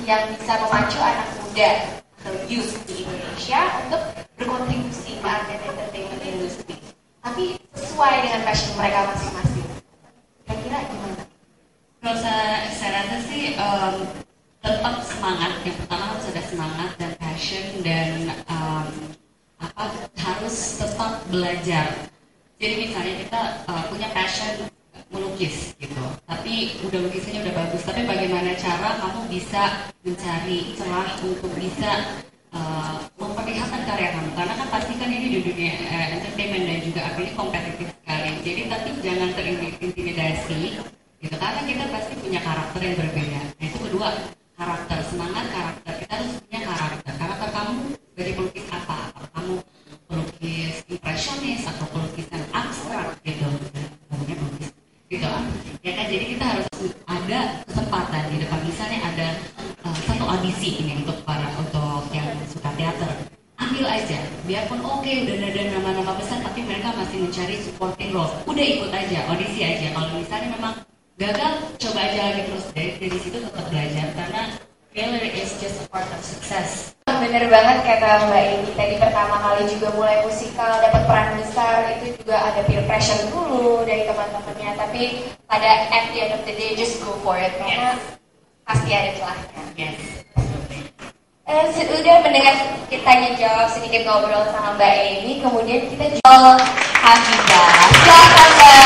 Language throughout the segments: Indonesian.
yang bisa memacu anak muda atau youth di Indonesia untuk berkontribusi ke art dan entertainment industry. Tapi sesuai dengan passion mereka masing-masing. Kira-kira gimana? Kalau saya rasa sih tetap semangat. Yang pertama harus ada semangat dan passion dan harus tetap belajar. Jadi misalnya kita punya passion melukis gitu, tapi udah lukisnya udah bagus, tapi bagaimana cara kamu bisa mencari celah untuk bisa memperlihatkan karya kamu, karena kan pasti kan ini di dunia entertainment dan juga ini kompetitif sekali. Jadi tapi jangan terintimidasi gitu, karena kita pasti punya karakter yang berbeda. Nah itu kedua, karakter, semangat karakter. Kita harus punya karakter kamu sebagai pelukis apa kamu pelukis impresionis atau pelukis yang abstrak gitu, namanya pelukis gitu ya kan. Jadi kita harus ada kesempatan di depan, misalnya ada satu audisi ini untuk yang suka teater, ambil aja, biarpun udah ada nama-nama besar tapi mereka masih mencari supporting role, udah ikut aja, audisi aja. Kalau misalnya memang gagal, coba aja lagi terus, dari situ tetap belajar, karena failure is just a part of success. Bener banget kata Mbak Eni, tadi pertama kali juga mulai musikal, dapat peran besar, itu juga ada peer pressure dulu dari teman-temannya, tapi pada at the end of the day, just go for it, karena pasti ada celahnya. Yes. Sudah mendengar kita jawab sedikit ngobrol sama Mbak Eni, kemudian kita jual Hafizah. Silakan Mbak.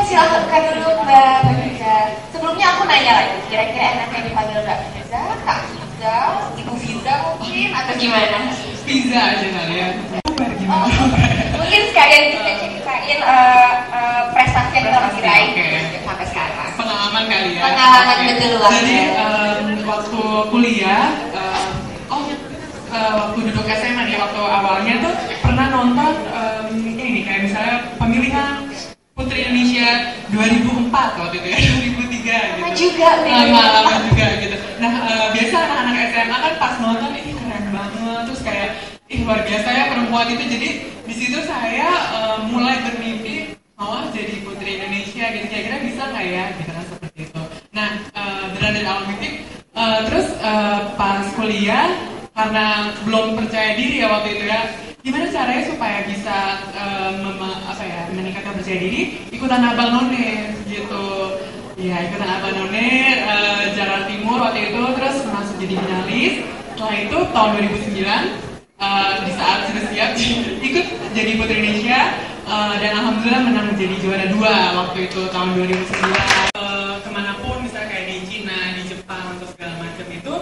Silakan buka dulu Mbak Fiza. Sebelumnya aku nanya lagi, kira-kira enaknya dipanggil Mbak Fiza, Kak Fiza, Ibu Fiza mungkin, atau gimana? Fiza aja kali ya. Mungkin sekalian kita ceritain prestasi yang telah diraih sampai sekarang. Pengalaman kali ya. Pengalaman betul banget. Jadi waktu kuliah, waktu duduk SMA nih, waktu awalnya tuh pernah nonton ini nih, kayak misalnya pemilihan Putri Indonesia 2004 waktu itu ya, 2003 gitu. Lama juga gitu. Nah biasa anak-anak SMA kan pas nonton ini keren banget, terus kayak luar biasa ya perempuan itu. Jadi di situ saya mulai bermimpi mau jadi Putri Indonesia gitu, kira-kira bisa nggak ya gitu kan, seperti itu. Nah berada di awal mimpi, terus pas kuliah karena belum percaya diri ya waktu itu ya, gimana caranya supaya bisa meningkatkan percaya diri, ikutan Abang None gitu ya, ikutan Abang None Jakarta Timur waktu itu, terus masuk jadi finalis. Setelah itu tahun 2009 di saat sudah siap ikut jadi Putri Indonesia, dan alhamdulillah menang menjadi juara 2 waktu itu tahun 2009. Kemanapun misalnya kayak di Cina, di Jepang atau segala macam itu,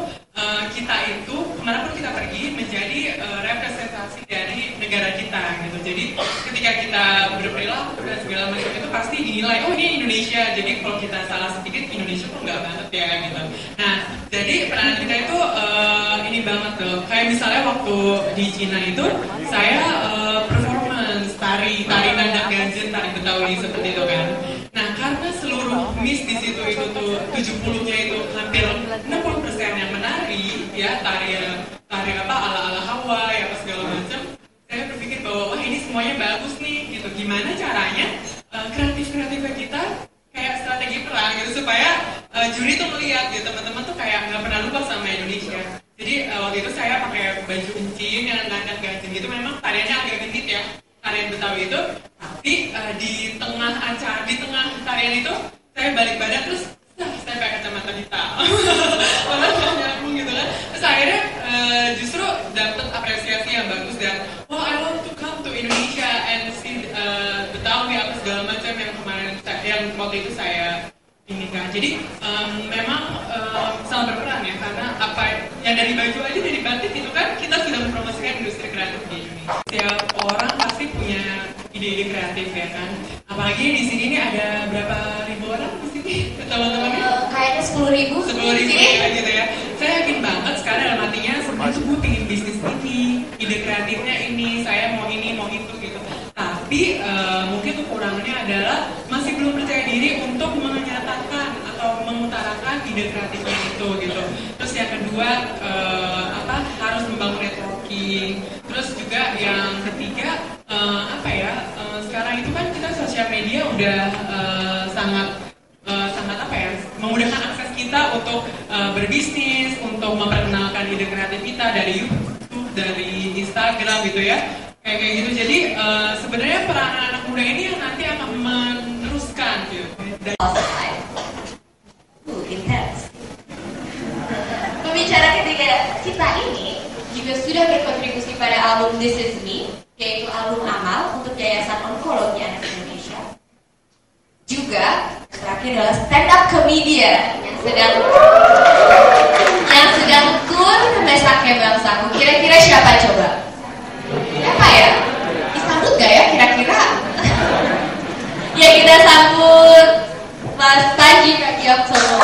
kita itu kemanapun kita pergi menjadi representasi dari negara kita gitu. Jadi ketika kita berperilaku dan segala macam itu pasti dinilai, oh ini Indonesia. Jadi kalau kita salah sedikit, Indonesia tuh nggak banget ya gitu. Nah jadi peranan kita itu ini banget tuh. Kayak misalnya waktu di Cina itu saya performance tari nandang ganjen, tari Betawi seperti itu kan. Nah karena seluruh miss di situ itu tuh 70-nya itu hampir 60% yang menari ya, tari ala Hawaii apa segala macam. Saya berpikir bahwa wah ini semuanya bagus nih gitu. Gimana caranya kreatif-kreatifnya kita kayak strategi perang gitu, supaya juri tuh melihat gitu, teman-teman tuh kayak nggak pernah lupa sama Indonesia. Jadi waktu itu saya pakai baju encim yang nandang ganjen gitu, memang tariannya agak genit ya, tarian Betawi itu. Tapi di tengah tarian itu saya balik badan, terus saya pakai kacamata hitam. Karena nggak nyambung gitu kan. Terus akhirnya justru dapat apresiasi yang bagus, dan I want to come to Indonesia and see Betawi apa segala macam yang waktu itu saya ini kan. Jadi memang sangat berperan ya, karena apa yang dari baju aja, dari batik itu kan kita sudah mempromosikan industri kreatif di Indonesia. Setiap orang pasti punya ide-ide kreatif ya kan. Apalagi di sini ini ada berapa ribu orang di sini teman-temannya? Kayaknya 10.000. 10.000 ya gitu ya. Saya yakin banget sekarang dalam hatinya sebenarnya gue pengen bisnis ini, ide kreatifnya ini, saya mau ini mau itu gitu. Tapi mungkin kekurangannya adalah masih belum percaya diri untuk menyatakan atau mengutarakan ide kreatifnya itu gitu. Terus yang kedua harus membangun networking. Terus juga yang ketiga sekarang itu kan kita sosial media udah sangat memudahkan akses kita untuk berbisnis, untuk memperkenalkan ide kreatif kita dari YouTube, dari Instagram gitu ya. Kayak gitu. Jadi sebenarnya peran anak muda ini yang nanti akan meneruskan gitu. Intens. Pembicara ketiga kita ini juga sudah berkontribusi pada album This Is Me, yaitu album amal untuk Yayasan Onkologi Anak Indonesia. Juga terakhir adalah stand up comedian yang sedang tur ke Besaknya Bangsaku. Kira-kira siapa coba? Siapa ya? Disambut gak ya kira-kira? Ya kita sambut Mas Panji Pragiwaksono.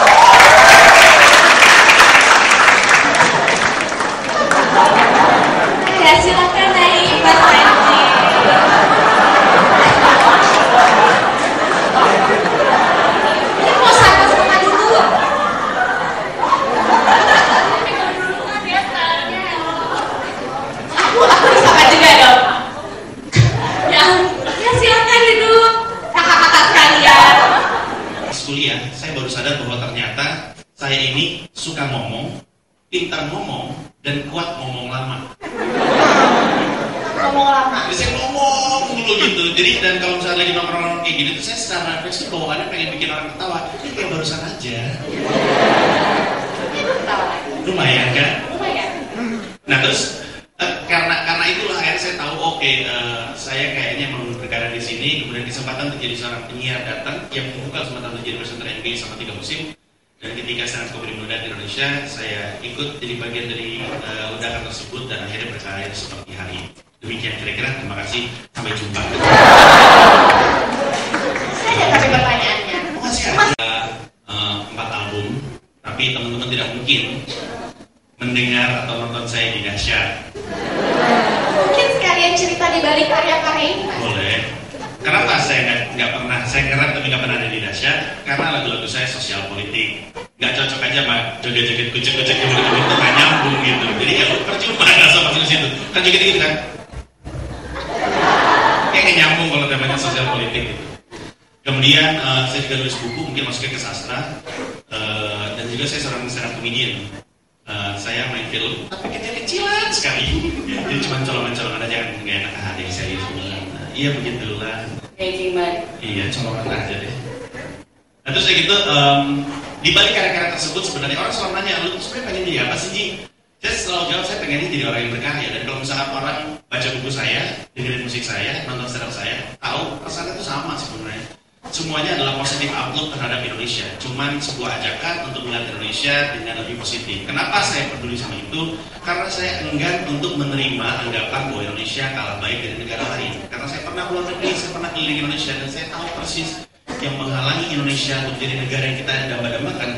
Ya silakan naik Mas Panji. Ini mau sama-sama dulu. Aku disapa juga dong. Ya silakan duduk. Kakak-kakak sekalian. Kuliah, saya baru sadar bahwa ternyata saya ini suka ngomong, pintar ngomong, dan kuat ngomong lama. Ngomong lama. Jadi saya ngomong dulu gitu. Jadi dan kalau misalnya lagi nongkrong kayak gini tuh saya secara refleks tuh bawaannya pengen bikin orang ketawa. Ini kayak barusan aja. Lumayan kan? Lumayan. Nah terus karena itulah akhirnya saya tahu saya kayaknya mau berkarya di sini. Kemudian kesempatan untuk jadi seorang penyiar datang yang membuka kesempatan untuk jadi presenter NBA sama 3 musim. Dan ketika sangat komedi muda di Indonesia, saya ikut jadi bagian dari undangan tersebut dan akhirnya berkarya seperti hari ini. Demikian kira-kira, terima kasih, sampai jumpa. Saya ada pertanyaannya. Masih ada 4 album, tapi teman-teman tidak mungkin mendengar atau nonton saya di Dahsyat. Mungkin sekalian cerita di balik karya-karya ini, Mas. Boleh. Kenapa saya nggak pernah, saya ngerap tapi nggak pernah ada di Dahsyat? Karena lagu-lagu saya sosial politik. Nggak cocok aja sama joget-joget kucek-kucek yang itu nggak nyambung gitu. Jadi ya percuma nggak sama masuk situ. Kan joget gitu kan? Kayak nggak nyambung kalau temanya sosial politik gitu. Kemudian saya juga nulis buku, mungkin masuknya ke sastra. Dan juga saya seorang stand up comedian. Saya main film, tapi kecil-kecilan sekali. Jadi cuma colongan-colongan aja, kan nggak enak hati saya itu. Iya begitulah. Iya, colongan aja deh. Nah terus kayak gitu, di balik karya-karya tersebut sebenarnya orang selalu nanya, lu sebenarnya pengen jadi apa sih Ji? Saya selalu jawab, saya pengennya jadi orang yang berkarya. Dan kalau misalkan orang baca buku saya, dengerin musik saya, nonton stand up saya, tahu rasanya itu sama sebenarnya. Semuanya adalah positif outlook terhadap Indonesia. Cuman sebuah ajakan untuk melihat Indonesia dengan lebih positif. Kenapa saya peduli sama itu? Karena saya enggan untuk menerima anggapan bahwa Indonesia kalah baik dari negara lain. Karena saya pernah keluar negeri, saya pernah keliling Indonesia, dan saya tahu persis yang menghalangi Indonesia untuk jadi negara yang kita dambakan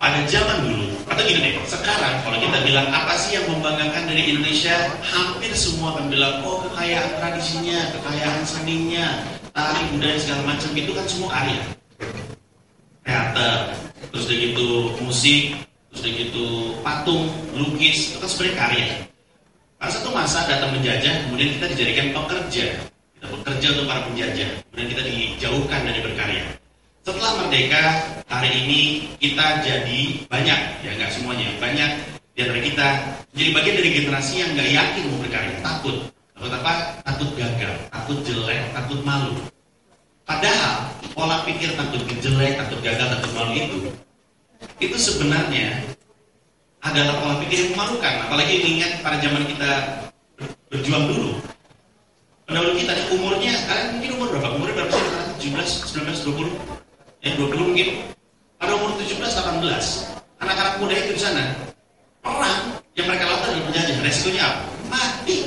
pada zaman dulu. Atau gini deh, sekarang kalau kita bilang apa sih yang membanggakan dari Indonesia, hampir semua akan bilang, oh kekayaan tradisinya, kekayaan seninya, tari budaya segala macam itu kan semua karya, teater, terus udah gitu musik, terus udah gitu patung, lukis, itu kan sebenarnya karya. Pada satu masa datang menjajah, kemudian kita dijadikan pekerja, kita bekerja untuk para penjajah, kemudian kita dijauhkan dari berkarya. Setelah merdeka, hari ini kita jadi banyak, ya nggak semuanya, banyak di antara kita jadi bagian dari generasi yang nggak yakin mau berkarya, takut. Takut apa? Takut gagal, takut jelek, takut malu. Padahal pola pikir takut jelek, takut gagal, takut malu itu sebenarnya adalah pola pikir yang memalukan. Apalagi ingat pada zaman kita berjuang dulu. Pendahulu kita umurnya, kalian mungkin umur berapa? Umurnya berapa sih? 17, 19, 20? 20 mungkin. Pada umur 17, 18, anak-anak muda itu di sana perang yang mereka lakukan adalah penjajah. Resikonya apa? Mati.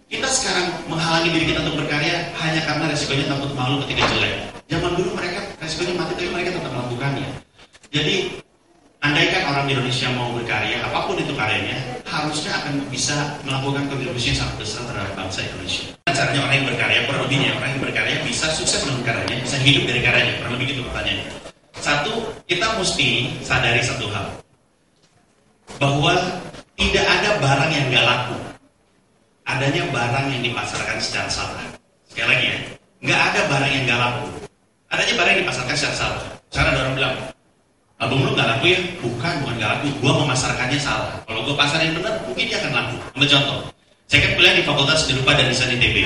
Kita sekarang menghalangi diri kita untuk berkarya hanya karena resikonya takut malu ketika jelek. Zaman dulu mereka resikonya mati, tapi mereka tetap melakukannya. Jadi, andaikan orang di Indonesia mau berkarya, apapun itu karyanya, harusnya akan bisa melakukan kontribusi yang sangat besar terhadap bangsa Indonesia. Caranya orang yang berkarya, kurang lebihnya orang yang berkarya bisa sukses dengan karyanya, bisa hidup dari karyanya, kurang lebih gitu pertanyaannya. Satu, kita mesti sadari satu hal, bahwa tidak ada barang yang gak laku, adanya barang yang dipasarkan secara salah. Sekali lagi ya, nggak ada barang yang gak laku, adanya barang yang dipasarkan secara salah. Sekarang ada orang bilang, album lu gak laku ya? Bukan gak laku, gua memasarkannya salah. Kalau gua pasarin benar, mungkin dia akan laku. Ambil contoh, saya kan kuliah di Fakultas Seni Rupa dan Desain ITB.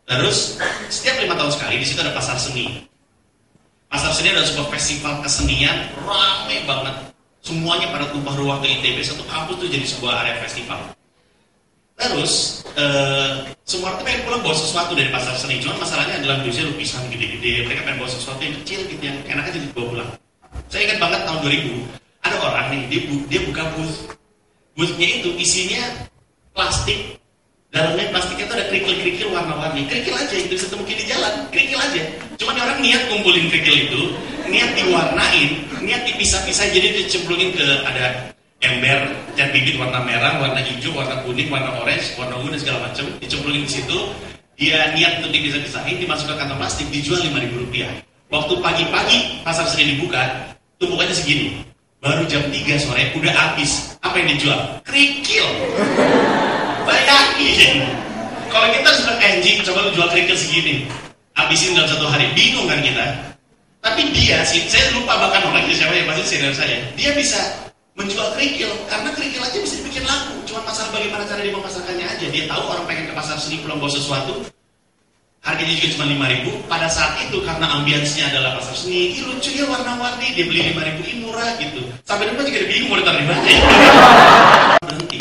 Terus setiap 5 tahun sekali di situ ada pasar seni. Pasar seni adalah sebuah festival kesenian, ramai banget. Semuanya pada tumpah ruah ke ITB, satu kampus tuh jadi sebuah area festival. Terus semua orang pengen pulang bawa sesuatu dari pasar seni, cuman masalahnya adalah biasanya lukisan gede-gede, mereka pengen bawa sesuatu yang kecil gitu, yang enaknya jadi bawa pulang. Saya ingat banget tahun 2000, ada orang nih, dia buka booth-nya itu isinya plastik, dalamnya plastiknya itu ada kerikil-kerikil warna-warni, kerikil aja, itu bisa mungkin di jalan, kerikil aja. Cuman orang niat kumpulin kerikil itu, niat diwarnain, niat dipisah-pisah, jadi dicemplungin ke ada ember cat bibit warna merah, warna hijau, warna kuning, warna orange, warna ungu dan segala macam, dicemplungin di situ. Dia niat untuk dipisah-pisahin, dimasukkan kantong plastik, dijual Rp5.000. Waktu pagi-pagi pasar seni dibuka, tumpukannya segini. Baru jam 3 sore udah habis. Apa yang dijual? Kerikil. Bayangin, kalau kita sudah anjing, coba lu jual kerikil segini, habisin dalam 1 hari, bingung kan kita? Tapi dia sih, saya lupa bahkan orangnya siapa ya, pasti senior saya. Dia bisa menjual kerikil, karena kerikil aja bisa dibikin laku. Cuma masalah bagaimana cara dia memasarkannya aja. Dia tahu orang pengen ke pasar seni pulang bawa sesuatu, harganya juga cuma Rp5.000. Pada saat itu karena ambiensnya adalah pasar seni, lucu ya warna-warni, dia beli Rp5.000, murah gitu. Sampai depan juga dia bingung mau ditaruh di mana. Berhenti.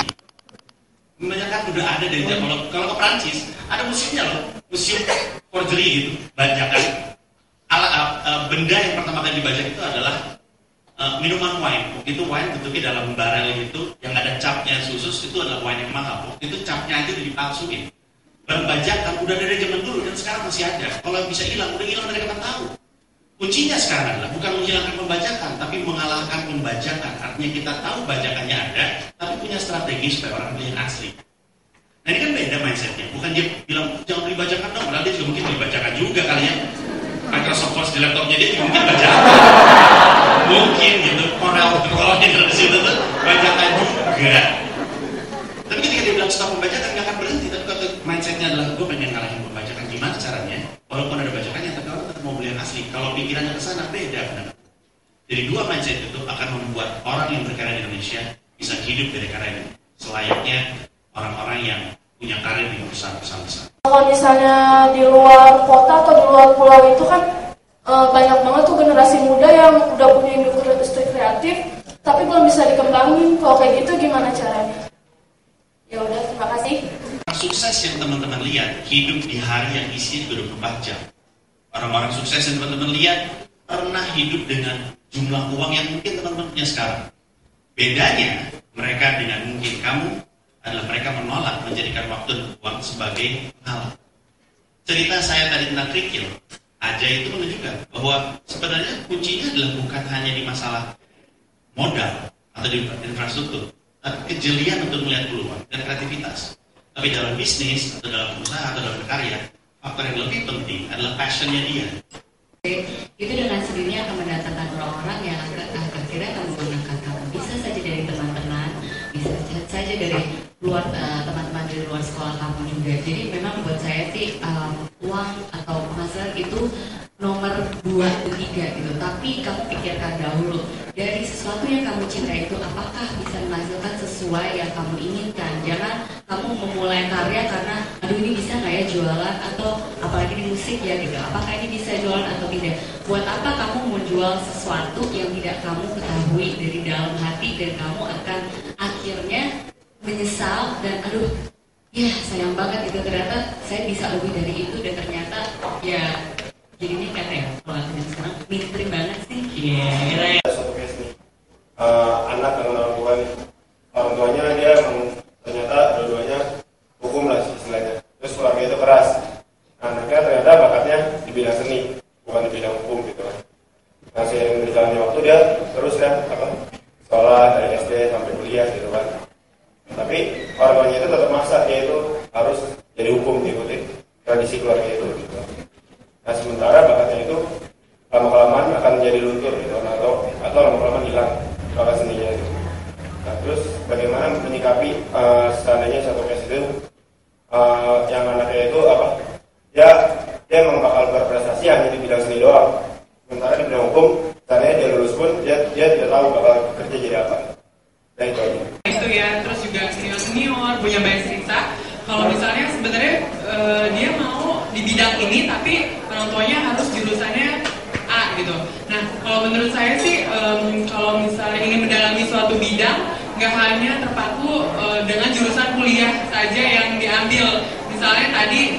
Kebanyakan udah ada dari zaman. Kalau ke Prancis ada museumnya loh, museum forgery gitu, bajakan. Benda yang pertama kali dibajak itu adalah minuman wine. Waktu itu wine bentuknya dalam barel gitu, yang ada capnya khusus, itu adalah wine yang mahal. Waktu itu capnya aja udah dipalsuin. Dan bajakan udah dari zaman dulu dan sekarang masih ada. Kalau bisa hilang, udah hilang dari kapan tahu. Kuncinya sekarang adalah bukan menghilangkan pembajakan, tapi mengalahkan pembajakan. Artinya kita tahu bajakannya ada, tapi punya strategi supaya orang beli yang asli. Nah ini kan beda mindsetnya. Bukan dia bilang jangan beli bajakan dong, padahal dia juga mungkin beli bajakan juga kali ya. Microsoft Word di laptopnya dia juga mungkin bajakan. Mungkin gitu, Corel Draw di situ tuh bajakan juga. Tapi ketika dia bilang stop pembajakan nggak akan berhenti. Tapi kalau mindsetnya adalah gue pengen ngalahin pembajakan, gimana caranya? Walaupun ada bajakannya, tapi orang tetap mau beli yang asli. Kalau pikirannya ke sana beda benar. Jadi dua mindset itu akan membuat orang yang berkarya di Indonesia bisa hidup dari karyanya selayaknya orang-orang yang punya karir di perusahaan-perusahaan besar. Kalau misalnya di luar kota atau di luar pulau itu kan banyak banget tuh generasi muda yang udah punya industri kreatif tapi belum bisa dikembangin. Kalau kayak gitu gimana caranya? Ya udah, terima kasih. Sukses yang teman-teman lihat hidup di hari yang isinya 24 jam. Orang-orang sukses yang teman-teman lihat pernah hidup dengan jumlah uang yang mungkin teman-teman punya sekarang. Bedanya mereka dengan mungkin kamu adalah mereka menolak menjadikan waktu dan uang sebagai penghalang. Cerita saya tadi tentang kerikil aja itu menunjukkan bahwa sebenarnya kuncinya adalah bukan hanya di masalah modal atau di infrastruktur, tapi kejelian untuk melihat peluang dan kreativitas. Tapi dalam bisnis atau dalam usaha atau dalam karya, faktor yang lebih penting adalah passionnya dia. Itu dengan sendirinya akan mendatangkan orang-orang yang akhirnya akan menggunakan kamu. Bisa saja dari teman-teman, bisa saja dari luar teman-teman dari luar sekolah kamu juga. Jadi memang buat saya sih uang atau penghasilan itu nomor 2 atau 3 gitu. Tapi kamu pikirkan dahulu dari sesuatu yang kamu cintai itu apakah bisa menghasilkan sesuai yang kamu inginkan. Jangan kamu memulai karya karena aduh ini bisa nggak ya jualan, atau apalagi di musik ya gitu, apakah ini bisa jualan atau tidak. Buat apa kamu menjual sesuatu yang tidak kamu ketahui dari dalam hati dan kamu akan akhirnya menyesal dan aduh ya sayang banget itu, ternyata saya bisa lebih dari itu dan ternyata ya jadinya kata ya kalau aku sekarang mainstream banget sih. Iya. Suatu case nih, anak dengan orang tuanya dia ternyata dua-duanya hukum lah istilahnya. Terus keluarga itu keras. Anaknya ternyata bakatnya di bidang seni, bukan di bidang hukum gitu kan. Nah seiring berjalannya waktu dia terus kan sekolah dari SD sampai kuliah gitu kan. Tapi orang tuanya itu tetap maksa dia itu harus jadi hukum, diikuti tradisi keluarga itu gitu. Nah sementara bakatnya itu lama-kelamaan akan akan jadi luntur gitu, atau lama-lama hilang bakat seninya itu. Nah, terus bagaimana menyikapi seandainya satu presiden yang anaknya itu dia memang bakal berprestasi hanya di bidang seni doang, sementara di bidang hukum seandainya dia lulus pun dia tidak tahu bakal kerja jadi apa. Nah itu aja. Itu ya, terus juga senior punya banyak cerita. Kalau misalnya sebenarnya dia mau di bidang ini tapi orang tuanya harus jurusannya A gitu. Nah kalau menurut saya sih kalau misalnya ingin mendalami suatu bidang nggak hanya terpaku dengan jurusan kuliah saja yang diambil. Misalnya tadi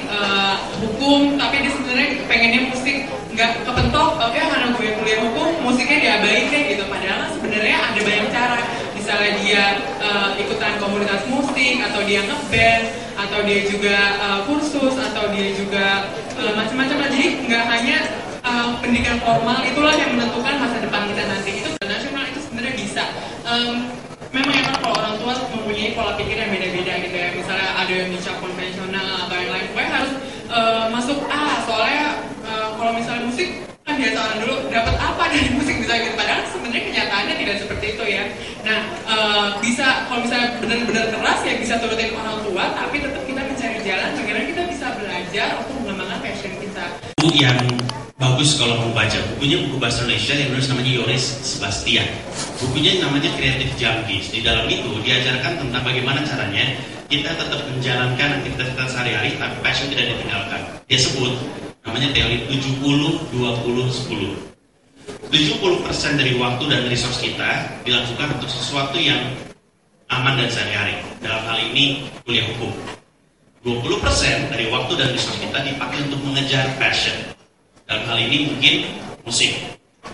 hukum tapi dia sebenarnya pengennya musik, nggak kepentok oke karena gue kuliah hukum musiknya diabaikan gitu. Padahal sebenarnya ada banyak cara. Misalnya dia ikutan komunitas musik atau dia ngeband atau dia juga kursus atau dia juga macam-macam. Jadi nggak hanya pendidikan formal itulah yang menentukan masa depan kita nanti. Itu nasional itu sebenarnya bisa. Memang ya kalau orang tua mempunyai pola pikir yang beda-beda gitu ya. Misalnya ada yang bisa konvensional atau yang lain, pokoknya harus masuk soalnya kalau misalnya musik kan biasa orang dulu dapat apa dari musik bisa gitu. Padahal sebenarnya kenyataannya tidak seperti itu ya. Nah bisa kalau misalnya benar-benar keras ya bisa turutin orang tua, tapi tetap kita mencari jalan bagaimana kita bisa belajar untuk mengembangkan passion kita. Buku yang bagus kalau mau baca, bukunya buku bahasa Indonesia yang nulis namanya Yoris Sebastian. Bukunya namanya Creative Junkies. Di dalam itu diajarkan tentang bagaimana caranya kita tetap menjalankan aktivitas kita sehari-hari tapi passion tidak ditinggalkan. Dia sebut namanya teori 70-20-10. 70% dari waktu dan resource kita dilakukan untuk sesuatu yang aman dan sehari-hari. Dalam hal ini kuliah hukum. 20% dari waktu dan resource kita dipakai untuk mengejar passion. Dalam hal ini mungkin musik.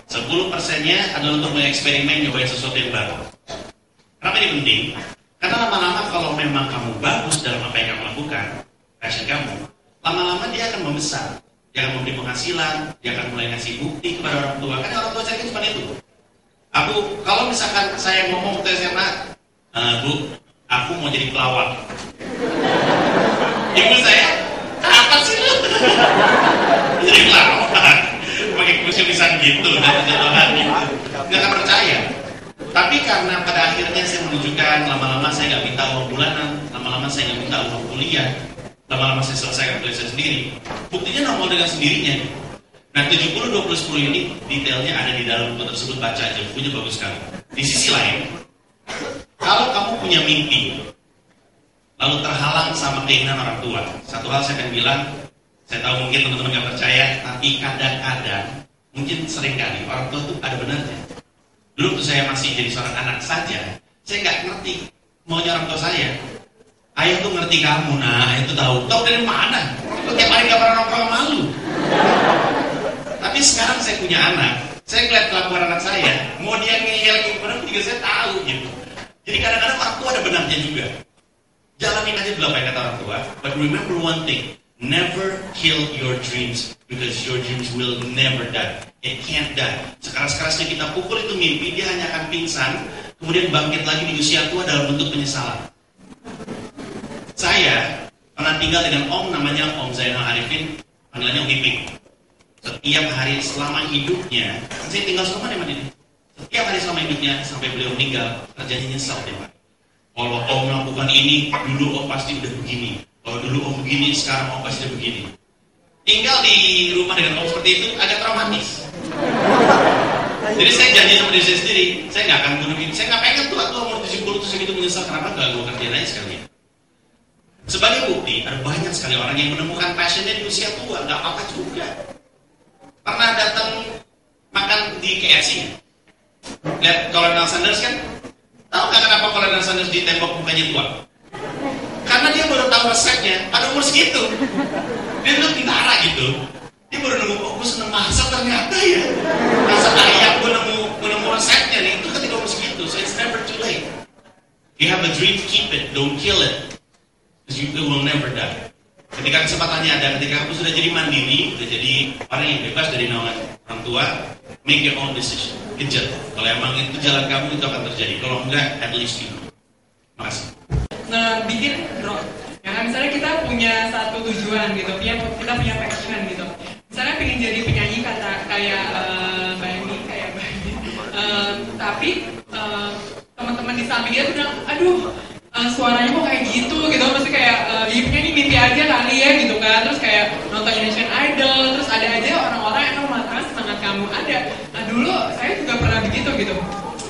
10%-nya adalah untuk mengeksperimen, nyobain sesuatu yang baru. Kenapa ini penting? Karena lama-lama kalau memang kamu bagus dalam apa yang kamu lakukan, passion kamu, lama-lama dia akan membesar. Dia akan memberi penghasilan, dia akan mulai ngasih bukti kepada orang tua. Karena orang tua saya kan cuma itu. Kalau misalkan saya ngomong ke SMA, Bu, aku mau jadi pelawak. Ibu saya, apa sih lu? Jadi pelawak, pakai kursi pisang gitu, dan jatuhan gitu. Nggak akan percaya. Tapi karena pada akhirnya saya menunjukkan, lama-lama saya nggak minta uang bulanan, lama-lama saya nggak minta uang kuliah, lama-lama saya selesaikan kuliah saya sendiri. Buktinya nongol dengan sendirinya. Nah 70-20-10 ini detailnya ada di dalam buku tersebut, baca aja, bukunya bagus sekali. Di sisi lain, kalau kamu punya mimpi, lalu terhalang sama keinginan orang tua, satu hal saya akan bilang, saya tahu mungkin teman-teman nggak percaya, tapi kadang-kadang, mungkin seringkali orang tua itu ada benarnya. Dulu waktu saya masih jadi seorang anak saja, saya nggak ngerti maunya orang tua saya. Ayah tuh ngerti kamu, nah ayah tuh tahu dari mana? Kok tiap hari nggak pernah nongkrong malu? Tapi sekarang saya punya anak, saya ngeliat kelakuan anak saya, mau dia ngeyel gimana pun juga saya tahu gitu. Jadi kadang-kadang orang tua ada benarnya juga. Jalanin aja dulu apa yang kata orang tua. But remember one thing, never kill your dreams because your dreams will never die. It can't die. Sekeras-kerasnya kita pukul itu mimpi, dia hanya akan pingsan, kemudian bangkit lagi di usia tua dalam bentuk penyesalan. Saya pernah tinggal dengan om namanya Om Zainal Arifin, panggilannya Om Iping. Setiap hari selama hidupnya, saya tinggal selama di Madinah. Setiap hari selama hidupnya sampai beliau meninggal, kerjanya nyesal tiap hari. Kalau om melakukan ini, dulu om pasti udah begini. Kalau dulu om begini, sekarang om pasti udah begini. Tinggal di rumah dengan om seperti itu agak traumatis. Jadi saya janji sama diri saya sendiri, saya nggak akan bunuh diri. Saya nggak pengen tua-tua umur 70 terus segitu menyesal kenapa nggak gue kerjain aja sekalian. Sebagai bukti, ada banyak sekali orang yang menemukan passionnya di usia tua, nggak apa-apa juga. Pernah datang makan di KFC? Lihat Colonel Sanders kan? Tahu nggak kenapa Colonel Sanders di tembok mukanya tua? Karena dia baru tahu resepnya pada umur segitu. Dia tuh bintara gitu. Dia baru nemu, oh gue seneng masak ternyata ya. Masak ayam gue nemu resepnya nih. Itu ketika umur segitu. So it's never too late. You have a dream, keep it, don't kill it. Because you will never die. Ketika kesempatannya ada, ketika kamu sudah jadi mandiri, sudah jadi orang yang bebas dari naungan orang tua, make your own decision. Kejar. Kalau emang itu jalan kamu, itu akan terjadi. Kalau enggak, at least you know. Makasih. Nah, bikin bro. Ya kan, misalnya kita punya satu tujuan gitu, kita punya passion gitu. Misalnya pengen jadi penyanyi kayak Mbak Emi, samping dia tuh bilang, aduh suaranya kok kayak gitu mesti kayak hidupnya ini mimpi aja kali ya gitu kan. Terus kayak nonton Indonesian Idol, terus ada aja orang-orang yang mengatakan semangat kamu ada. Nah dulu saya juga pernah begitu gitu.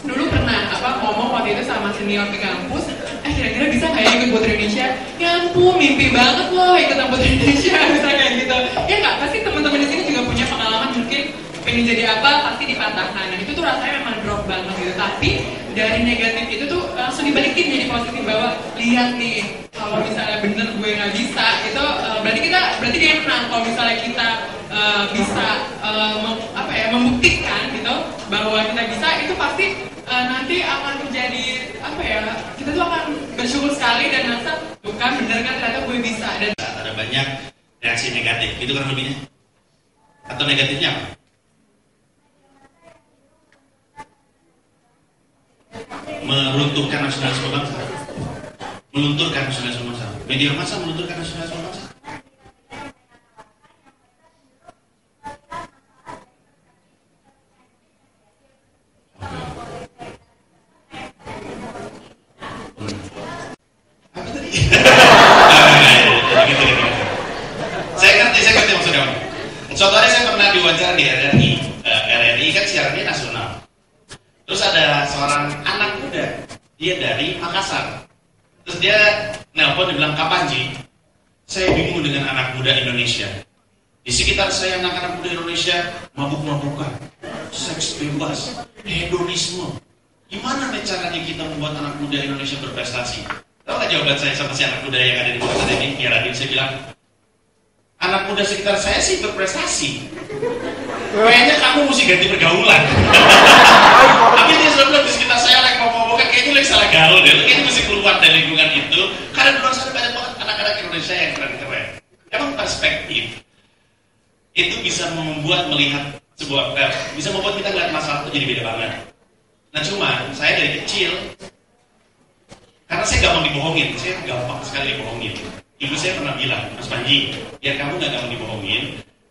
Dulu pernah ngomong waktu itu sama senior di kampus, kira-kira bisa nggak ya ikut Putri Indonesia? Ya ampun, mimpi banget loh ikutan Putri Indonesia, bisa kayak gitu. Ya nggak, pasti teman-teman di sini juga punya pengalaman mungkin pengen jadi apa pasti dipatahkan. Dan itu tuh rasanya memang drop banget gitu. Tapi dari negatif itu tuh langsung dibalikin jadi positif bahwa lihat nih, kalau misalnya bener gue nggak bisa, itu berarti dia menang. Kalau misalnya kita bisa membuktikan gitu bahwa kita bisa, itu pasti nanti akan menjadi kita tuh akan bersyukur sekali dan merasa bukan bener kan ternyata gue bisa. Dan ada banyak reaksi negatif, itu kan lebihnya. Atau negatifnya apa? Meruntuhkan nasionalisme bangsa, melunturkan nasionalisme bangsa. Media massa melunturkan nasionalisme bangsa. Apa tadi? Saya ngerti maksudnya. Suatu hari saya pernah diwawancara di RRI. RRI kan siarannya nasional. Terus ada seorang anak muda, dia dari Makassar. Terus dia nelpon, dia bilang, "Kapan Ji? Saya bingung dengan anak muda Indonesia. Di sekitar saya anak-anak muda Indonesia mabuk-mabukan, seks bebas, hedonisme. Gimana nih caranya kita membuat anak muda Indonesia berprestasi?" Tahu nggak jawaban saya sama si anak muda yang ada di Makassar ini? Ya Radin, saya bilang, anak muda sekitar saya sih berprestasi. Kayaknya kamu mesti ganti pergaulan. Tapi dia sudah bilang di sekitar saya lagi ngomong-ngomong, kayaknya lagi salah gaul deh. Kayaknya mesti keluar dari lingkungan itu. Karena di luar sana banyak banget anak-anak Indonesia yang keren-keren. Emang perspektif itu bisa melihat bisa membuat kita melihat masalah itu jadi beda banget. Nah cuma saya dari kecil, karena saya gampang dibohongin, saya gampang sekali dibohongin. Ibu saya pernah bilang, Mas Panji, biar kamu gak gampang dibohongin,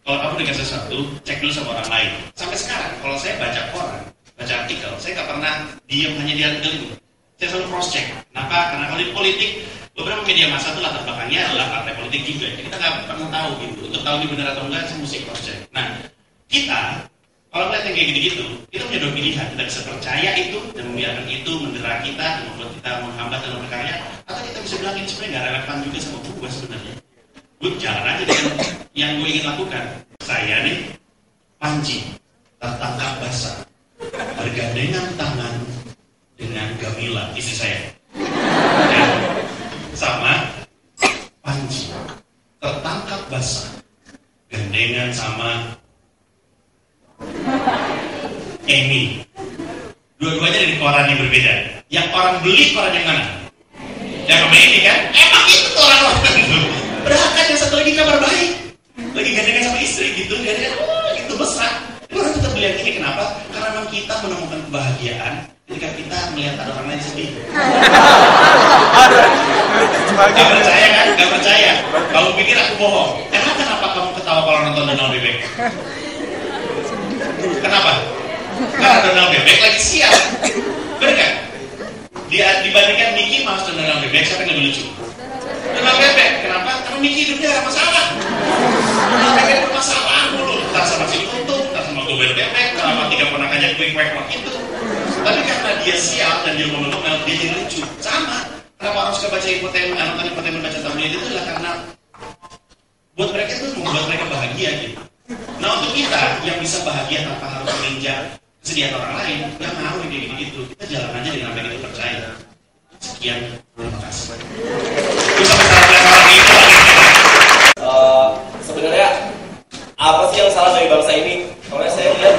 kalau kamu dengan sesuatu, cek dulu sama orang lain. Sampai sekarang, kalau saya baca koran, baca artikel, saya gak pernah diam hanya di artikel itu. Saya selalu cross check. Kenapa? Karena kalau di politik, beberapa media massa itu latar belakangnya adalah partai politik juga. Jadi kita gak pernah tahu gitu. Untuk tahu ini benar atau enggak, saya mesti cross check. Nah, kita, kalau melihat yang kayak gitu-gitu, kita punya dua pilihan. Kita bisa percaya itu, dan membiarkan itu mendera kita, dan membuat kita menghambat dalam berkarya. Atau kita bisa bilang ini sebenarnya gak relevan juga sama gue sebenarnya. Gue jalan aja dengan yang gue ingin lakukan. Saya nih, Panji, tertangkap basah, bergandengan tangan dengan Gamila, istri saya. Ya. Sama Panji, tertangkap basah, gandengan sama Amy. Dua-duanya dari koran yang berbeda. Yang orang beli koran yang mana? Yang sama Amy kan? Emang itu orang-orang itu. Padahal kan yang satu lagi kabar baik, lagi gandengan sama istri gitu, gandengan, gitu besar. Orang tetap beli yang ini, kenapa? Karena memang kita menemukan kebahagiaan ketika kita melihat ada orang lain sedih. Gak percaya kan? Gak percaya. Kamu pikir aku bohong. Kenapa kamu ketawa kalau nonton Donald Bebek? Kenapa? Karena Donald Bebek lagi sial. Bener kan? Dibandingkan Mickey Mouse dan Donald Bebek, siapa yang lebih lucu? Donald Bebek. Kenapa? Karena Mickey hidupnya ada masalah. Donald Bebek bermasalah mulu. Entar sama si Tutup, entar sama Gobel Bebek, sama 3 ponakannya quick-quick gitu. Tapi karena dia sial dan dia ngomel-ngomel, dia jadi lucu. Sama. Kenapa orang suka baca infotainment, nonton infotainment, baca tabloid itu adalah karena buat mereka itu membuat mereka bahagia gitu. Nah untuk kita yang bisa bahagia tanpa harus menginjak kesedihan orang lain, nggak mau kayak gitu-gitu. Kita jalan aja dengan apa yang kita percaya. Sekian, terima kasih. Terus sampai salah orang itu sebenarnya apa sih yang salah dari bangsa ini? Karena saya lihat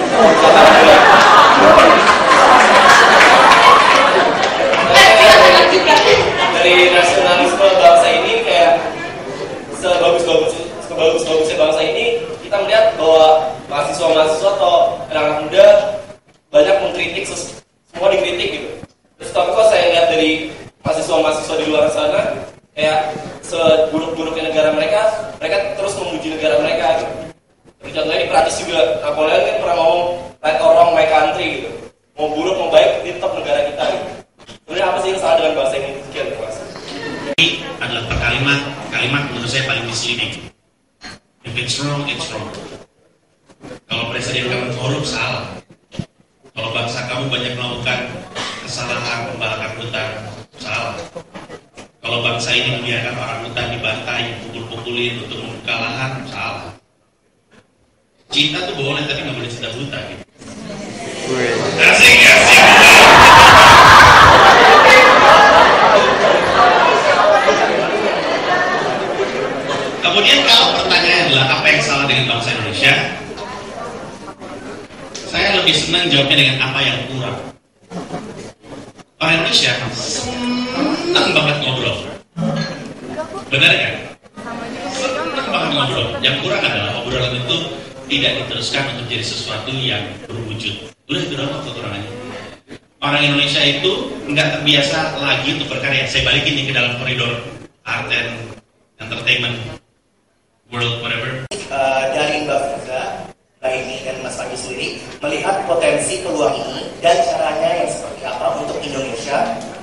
dari nasionalisme bangsa ini kayak sebagus-bagusnya bangsa ini, kita melihat bahwa mahasiswa-mahasiswa atau anak-anak muda banyak mengkritik, semua dikritik gitu. Terus tapi kalau saya lihat dari mahasiswa-mahasiswa di luar sana, kayak seburuk-buruknya negara mereka terus memuji negara mereka gitu. Contohnya di Prancis juga, Napoleon kan pernah ngomong right or wrong my country gitu. Mau buruk mau baik, ini tetap negara kita gitu. Sebenarnya apa sih salah. Kalau bangsa kamu banyak melakukan kesalahan pembakaran hutan, salah. Kalau bangsa ini membiarkan orang hutan dibantai, pukul-pukulin untuk membuka lahan, salah. Cinta tuh boleh, tapi nggak boleh cinta buta gitu. Asik. Kemudian kalau pertanyaannya adalah apa yang salah dengan bangsa Indonesia, saya lebih senang jawabnya dengan apa yang kurang. Orang Indonesia senang banget ngobrol, benar kan? Senang banget ngobrol. Yang kurang adalah obrolan itu tidak diteruskan untuk jadi sesuatu yang berwujud. Udah itu doang kekurangannya. Orang Indonesia itu nggak terbiasa lagi untuk berkarya. Saya balikin nih ke dalam koridor art and entertainment world, whatever. Dari Mbak Firza, Mbak Amy dan Mas Fahmi sendiri melihat potensi peluang ini dan caranya yang seperti apa untuk Indonesia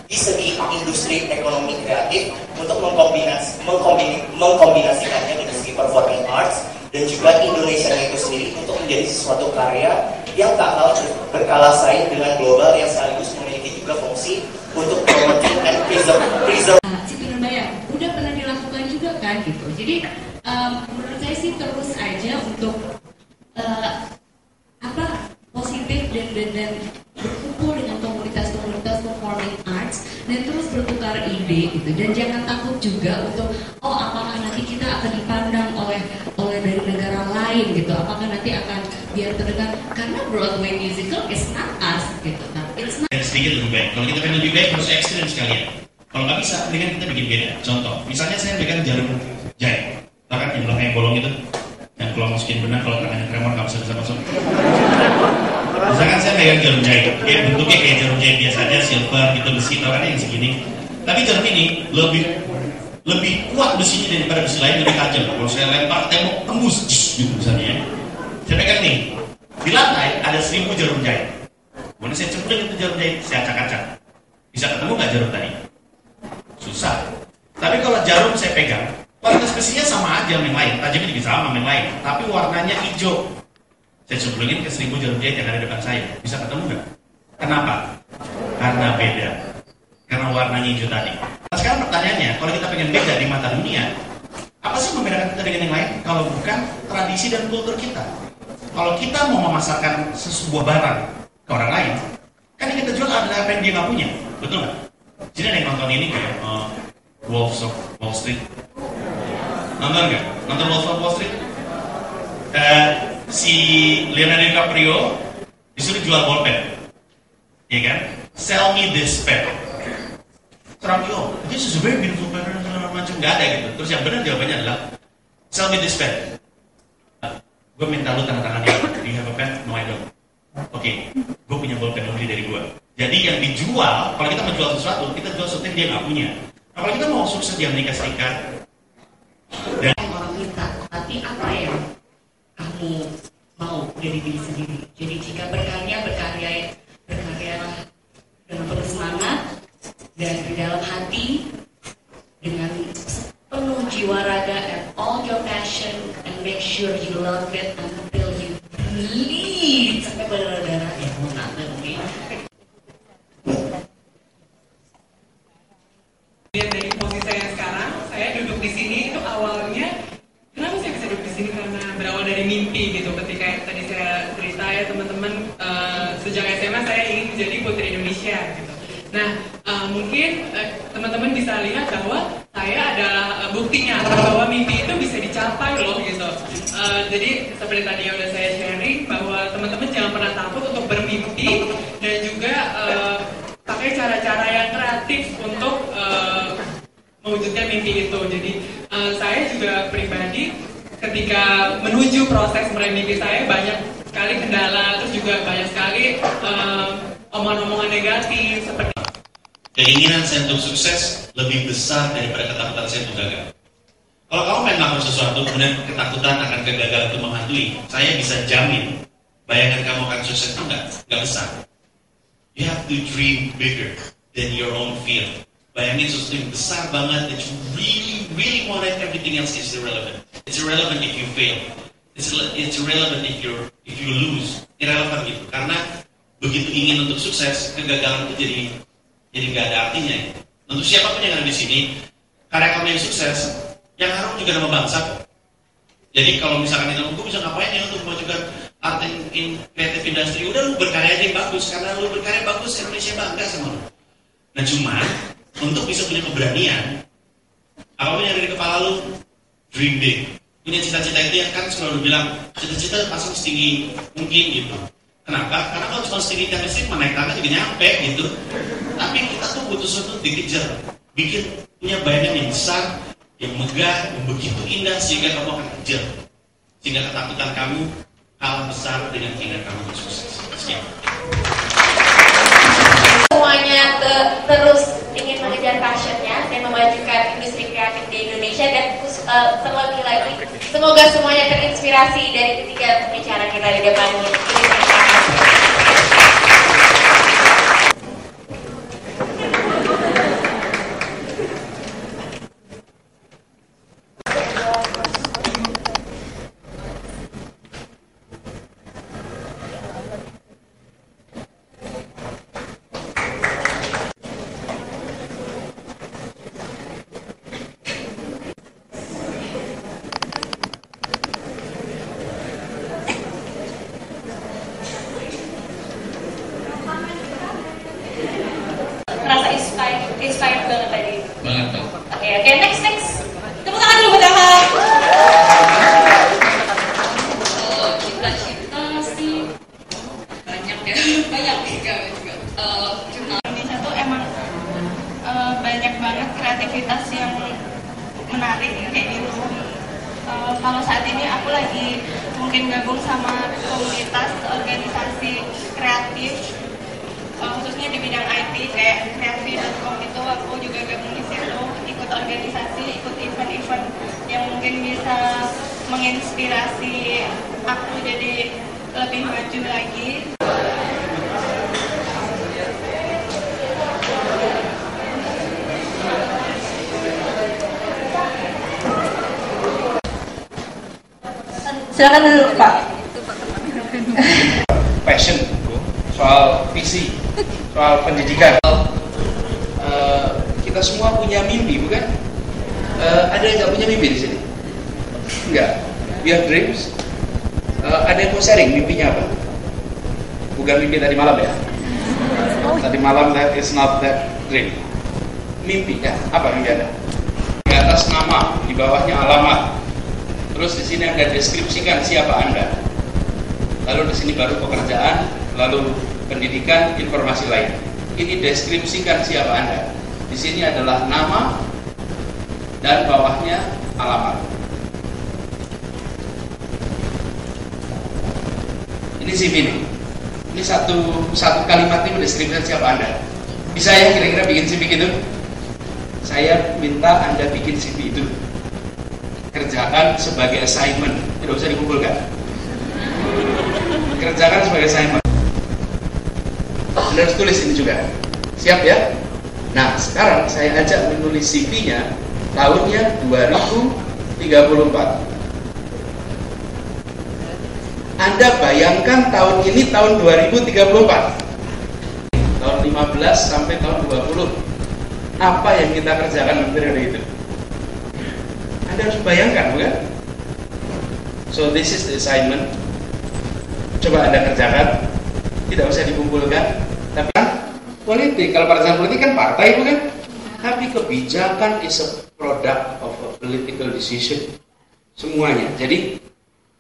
di segi industri ekonomi kreatif untuk mengkombinasikannya dari segi performing arts dan juga Indonesia itu sendiri untuk menjadi sesuatu karya yang tak kalah berkala saing dengan global yang sekaligus memiliki juga fungsi untuk promoting and preserve. Siti Nurbaya udah pernah dilakukan juga kan gitu. Jadi menurut saya sih terus aja untuk positif dan berkumpul dengan komunitas performing arts dan terus bertukar ide gitu, dan jangan takut juga untuk apakah nanti kita akan dipandang oleh dari negara lain gitu, apakah nanti akan biar terdengar, karena Broadway musical is not us gitu, tapi it's not. Sedikit lebih baik. Kalau kita pengen lebih baik harus ekstrim sekalian. Kalau nggak bisa, mendingan kita bikin beda. Contoh, misalnya saya bikin jarum jahit, bahkan yang belakangnya bolong itu, yang kalau masukin benang, kalau tangannya tremor nggak bisa masuk. Misalkan saya pegang jarum jahit, bentuknya kayak jarum jahit biasa aja, silver gitu, besi, tau kan yang segini. Tapi jarum ini lebih kuat besinya daripada besi lain, lebih tajam. Kalau saya lempar tembok tembus, gitu misalnya ya. Saya pegang nih, di lantai ada 1000 jarum jahit. Kemudian saya cemplung itu jarum jahit, saya acak-acak. Bisa ketemu nggak jarum tadi? Susah. Tapi kalau jarum saya pegang, kualitas besinya sama aja sama yang lain, tajamnya juga sama yang lain, tapi warnanya hijau. Saya cemplungin ke 1000 jarum jahit yang ada di depan saya, bisa ketemu nggak? Kenapa? Karena beda. Karena warnanya hijau tadi. Nah, sekarang pertanyaannya, kalau kita pengen beda di mata dunia, apa sih membedakan kita dengan yang lain? Kalau bukan tradisi dan kultur kita. Kalau kita mau memasarkan sebuah barang ke orang lain, kan yang kita jual adalah apa yang dia nggak punya, betul nggak? Jadi ada yang nonton ini kayak Wolf of Wall Street. Nonton nggak? Nonton Wolf of Wall Street? Si Leonardo DiCaprio disuruh jual bolpen, ya kan? Sell me this pen. Terang, this is a very beautiful pen, macam nggak ada gitu. Terus yang benar jawabannya adalah sell me this pen. Gue minta lu tanda tangan dia. Do you have a pen? No, I don't. Oke, gue punya bolpen, lu beli dari gue. Jadi yang dijual, kalau kita menjual sesuatu, kita jual sesuatu yang dia nggak punya. Nah, kalau kita mau sukses di Amerika Serikat, dan orang minta, tapi apa yang kamu mau dari diri sendiri? Jadi jika berkarya dengan penuh semangat dan di dalam hati, dengan penuh jiwa raga and all your passion, and make sure you love it until you bleed sampai berdarah ya mau nanti mungkin. Lihat dari posisi saya sekarang, saya duduk di sini itu awalnya, kenapa saya bisa duduk di sini, karena berawal dari mimpi gitu. Ketika tadi saya cerita ya teman-teman, sejak SMA saya ingin menjadi Putri Indonesia gitu. Nah, mungkin teman-teman bisa lihat bahwa saya adalah buktinya bahwa mimpi itu bisa dicapai loh gitu. Jadi seperti tadi yang udah saya sharing, bahwa teman-teman jangan pernah takut untuk bermimpi dan juga pakai cara-cara yang kreatif untuk mewujudkan mimpi itu. Jadi saya juga pribadi ketika menuju proses meraih mimpi saya banyak sekali kendala, terus juga banyak sekali omongan-omongan negatif seperti keinginan saya untuk sukses lebih besar daripada ketakutan saya untuk gagal. Kalau kamu pengen melakukan sesuatu, kemudian ketakutan akan kegagalan itu menghantui, saya bisa jamin bayangan kamu akan sukses itu nggak besar. You have to dream bigger than your own field. Bayangin sesuatu yang besar banget that you really want it, everything else is irrelevant. It's irrelevant if you fail. it's irrelevant if you lose, irrelevant gitu. Karena begitu ingin untuk sukses, kegagalan itu jadi nggak ada artinya. Untuk siapapun yang ada di sini, karya kamu yang sukses, yang harum juga nama bangsa kok. Jadi kalau misalkan itu gue bisa ngapain ya untuk memajukan art in creative industry, udah lu berkarya aja yang bagus, karena lu berkarya bagus, Indonesia bangga sama lu. Nah cuma untuk bisa punya keberanian, apapun yang ada di kepala lu, dream big. Punya cita-cita itu ya kan selalu bilang cita-cita pasang setinggi mungkin gitu. Kenapa? Karena kalau cuma setinggi tiang listrik naik tangga juga nyampe gitu. Tapi kita tuh butuh sesuatu dikejar, bikin punya bayangan yang besar, yang megah, yang begitu indah sehingga kamu akan kejar. Sehingga ketakutan kamu kalah besar dengan keinginan kamu untuk sukses. Sekian. Semuanya terus ingin mengejar passionnya dan memajukan industri kreatif di Indonesia, dan terlebih lagi semoga semuanya terinspirasi dari ketiga pembicara kita di depan ini. Inspired banget tadi. Banget. Oke, next. Tepuk tangan dulu buat Ahmad. Cita-cita sih banyak ya, banyak juga. Indonesia tuh emang banyak banget kreativitas yang menarik kayak gitu. Kalau saat ini aku lagi mungkin gabung sama komunitas organisasi kreatif, khususnya di bidang IT kayak kreatif.com itu. Aku juga gabung di situ, ikut organisasi, ikut event-event yang mungkin bisa menginspirasi aku jadi lebih maju lagi. Silakan dulu Pak. Passion, soal visi, soal pendidikan. Kita semua punya mimpi, bukan? Ada yang nggak punya mimpi di sini? Enggak. We have dreams. Ada yang mau sharing mimpinya apa? Bukan mimpi tadi malam ya? Tadi malam that is not that dream. Mimpi ya? Apa mimpi Anda? Di atas nama, di bawahnya alamat. Terus di sini Anda deskripsikan siapa Anda. Lalu di sini baru pekerjaan, lalu pendidikan, informasi lain. Ini deskripsikan siapa Anda. Di sini adalah nama dan bawahnya alamat. Ini CV nih. Ini satu kalimat ini mendeskripsikan siapa Anda. Bisa ya kira-kira bikin CV gitu? Saya minta Anda bikin CV itu. Kerjakan sebagai assignment. Tidak usah dikumpulkan. Kerjakan sebagai assignment. Anda harus tulis ini juga. Siap ya? Nah, sekarang saya ajak menulis CV-nya tahunnya 2034. Anda bayangkan tahun ini tahun 2034. Tahun 15 sampai tahun 20. Apa yang kita kerjakan di periode itu? Anda harus bayangkan, bukan? So this is the assignment. Coba Anda kerjakan. Tidak usah dikumpulkan. Tapi politik, kalau partai politik kan partai, bukan? Tapi kebijakan is a product of a political decision. Semuanya. Jadi,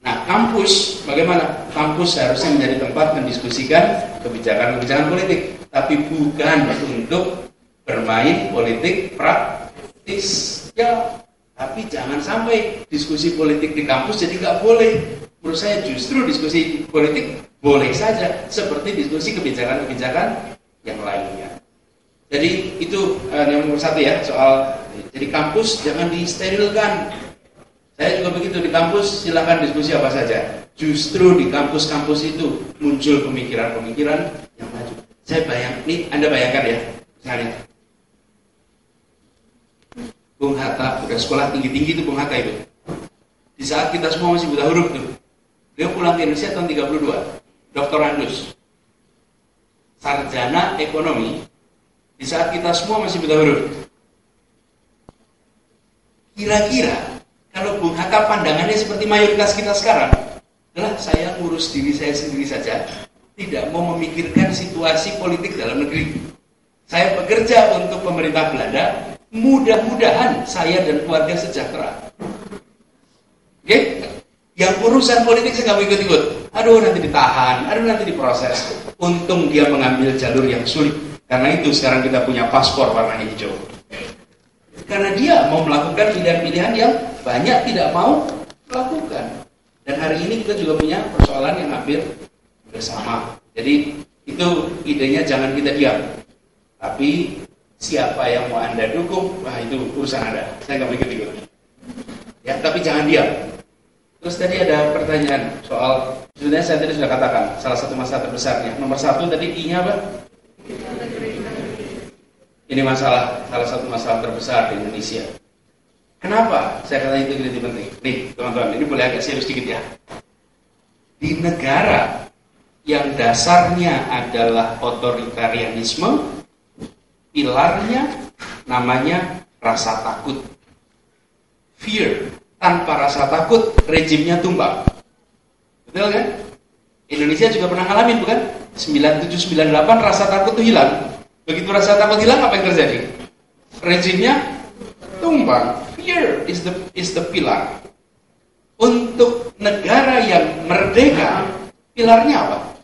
nah kampus, bagaimana? Kampus harusnya menjadi tempat mendiskusikan kebijakan-kebijakan politik. Tapi bukan untuk bermain politik praktis. Ya, tapi jangan sampai diskusi politik di kampus jadi nggak boleh. Menurut saya justru diskusi politik boleh saja, seperti diskusi kebijakan-kebijakan yang lainnya. Jadi itu yang nomor satu ya, soal jadi kampus jangan disterilkan. Saya juga begitu, di kampus silahkan diskusi apa saja. Justru di kampus-kampus itu muncul pemikiran-pemikiran yang maju. Saya ini Anda bayangkan ya, misalnya Bung Hatta, udah sekolah tinggi-tinggi itu Bung Hatta itu. Di saat kita semua masih buta huruf tuh, Beliau pulang ke Indonesia tahun 32, doktorandus, sarjana ekonomi, di saat kita semua masih buta huruf. Kira-kira kalau Bung Hatta pandangannya seperti mayoritas kita sekarang, adalah saya ngurus diri saya sendiri saja, tidak mau memikirkan situasi politik dalam negeri. Saya bekerja untuk pemerintah Belanda, mudah-mudahan saya dan keluarga sejahtera. Oke? Yang urusan politik saya nggak mau ikut-ikut. Aduh nanti ditahan, aduh nanti diproses. Untung dia mengambil jalur yang sulit. Karena itu sekarang kita punya paspor warna hijau. Karena dia mau melakukan pilihan-pilihan yang banyak tidak mau melakukan. Dan hari ini kita juga punya persoalan yang hampir bersama. Jadi itu idenya jangan kita diam. Tapi siapa yang mau Anda dukung, wah itu urusan Anda. Saya nggak mau ikut-ikut. Ya, tapi jangan diam. Terus tadi ada pertanyaan soal, sebenarnya saya tadi sudah katakan, salah satu masalah terbesarnya. Nomor 1 tadi I-nya apa? Ini masalah, salah satu masalah terbesar di Indonesia. Kenapa saya katakan integriti penting? Nih teman-teman, ini boleh agak serius sedikit ya. Di negara yang dasarnya adalah otoritarianisme, pilarnya namanya rasa takut. Fear. Tanpa rasa takut, rejimnya tumbang. Betul kan? Indonesia juga pernah ngalamin, bukan? 97-98 rasa takut itu hilang. Begitu rasa takut hilang, apa yang terjadi? Rejimnya tumbang. Fear is the pillar. Untuk negara yang merdeka, pilarnya apa?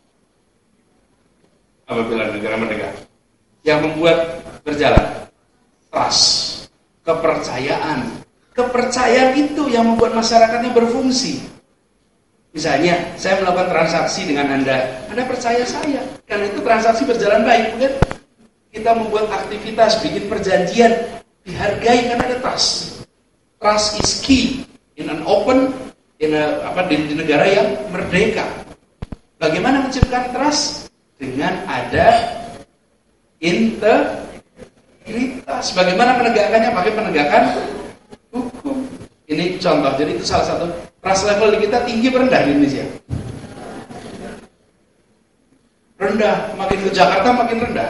Apa pilar negara merdeka? Yang membuat berjalan? Trust. Kepercayaan. Kepercayaan itu yang membuat masyarakatnya berfungsi. Misalnya, saya melakukan transaksi dengan Anda percaya saya, karena itu transaksi berjalan baik, bukan? Kita membuat aktivitas, bikin perjanjian, dihargai karena ada trust. Trust is key in an open, di negara yang merdeka. Bagaimana menciptakan trust? Dengan ada integritas. Bagaimana menegakkannya? Pakai penegakan hukum. Ini contoh, jadi itu salah satu. Trust level di kita tinggi rendah di Indonesia. Rendah, makin ke Jakarta makin rendah.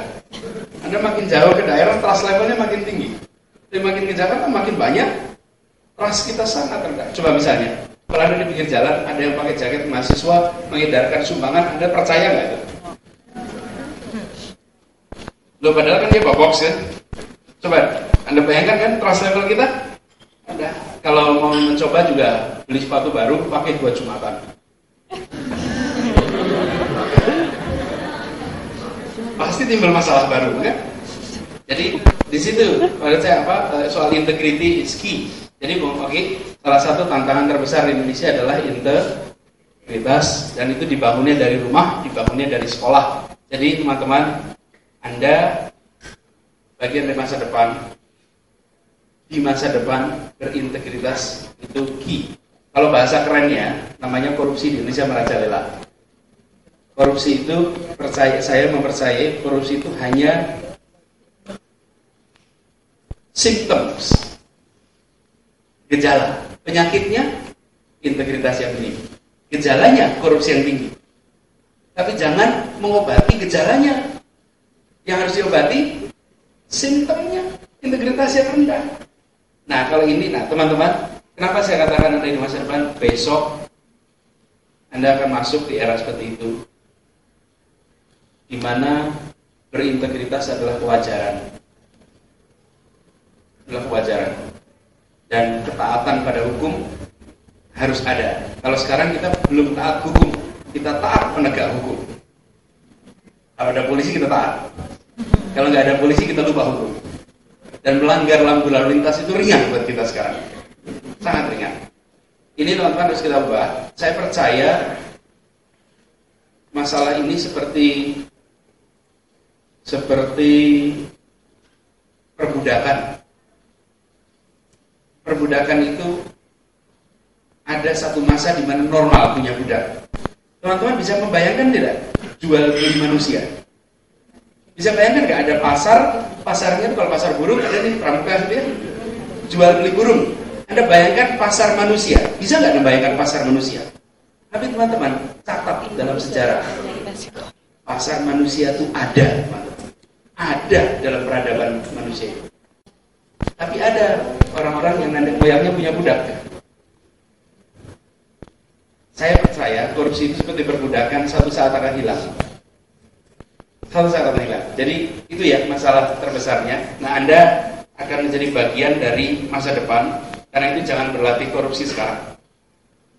Anda makin jauh ke daerah, trust levelnya makin tinggi. Dan makin ke Jakarta makin banyak, trust kita sangat rendah. Coba misalnya, kalau Anda di pinggir jalan, ada yang pakai jaket mahasiswa mengedarkan sumbangan, Anda percaya nggak itu? Loh, padahal kan dia box kan? Coba, Anda bayangkan kan trust level kita? Ada. Kalau mau mencoba juga beli sepatu baru pakai 2 Jumatan. Pasti timbul masalah baru kan? Jadi di situ menurut saya soal integrity is key. Jadi salah satu tantangan terbesar di Indonesia adalah integritas, dan itu dibangunnya dari rumah, dibangunnya dari sekolah. Jadi teman-teman, Anda bagian dari masa depan. Di masa depan berintegritas itu key. Kalau bahasa kerennya namanya korupsi di Indonesia merajalela. Korupsi itu saya mempercayai korupsi itu hanya symptoms, gejala. Penyakitnya integritas yang tinggi. Gejalanya korupsi yang tinggi. Tapi jangan mengobati gejalanya. Yang harus diobati simptomnya, integritas yang rendah. Nah kalau ini, teman-teman, kenapa saya katakan Anda di masa depan, besok Anda akan masuk di era seperti itu, di mana berintegritas adalah kewajaran, dan ketaatan pada hukum harus ada. Kalau sekarang kita belum taat hukum, kita taat penegak hukum. Kalau ada polisi kita taat, kalau nggak ada polisi kita lupa hukum. Dan melanggar lampu lalu lintas itu ringan buat kita sekarang, sangat ringan. Ini teman-teman harus kita ubah. Saya percaya masalah ini seperti perbudakan. Perbudakan itu ada satu masa di mana normal punya budak. Teman-teman bisa membayangkan tidak jual beli manusia? Bisa bayangkan nggak ada pasarnya itu kalau pasar burung ada di Pramuka itu ya, jual beli burung. Anda bayangkan pasar manusia, bisa nggak Anda bayangkan pasar manusia? Tapi teman-teman, catat dalam sejarah, pasar manusia itu ada, teman-teman. Ada dalam peradaban manusia. Tapi ada orang-orang yang nenek moyangnya punya budak. Saya percaya korupsi itu seperti perbudakan, satu saat akan hilang. Satu saat akan hilang. Jadi itu ya masalah terbesarnya. Nah, Anda akan menjadi bagian dari masa depan. Karena itu jangan berlatih korupsi sekarang.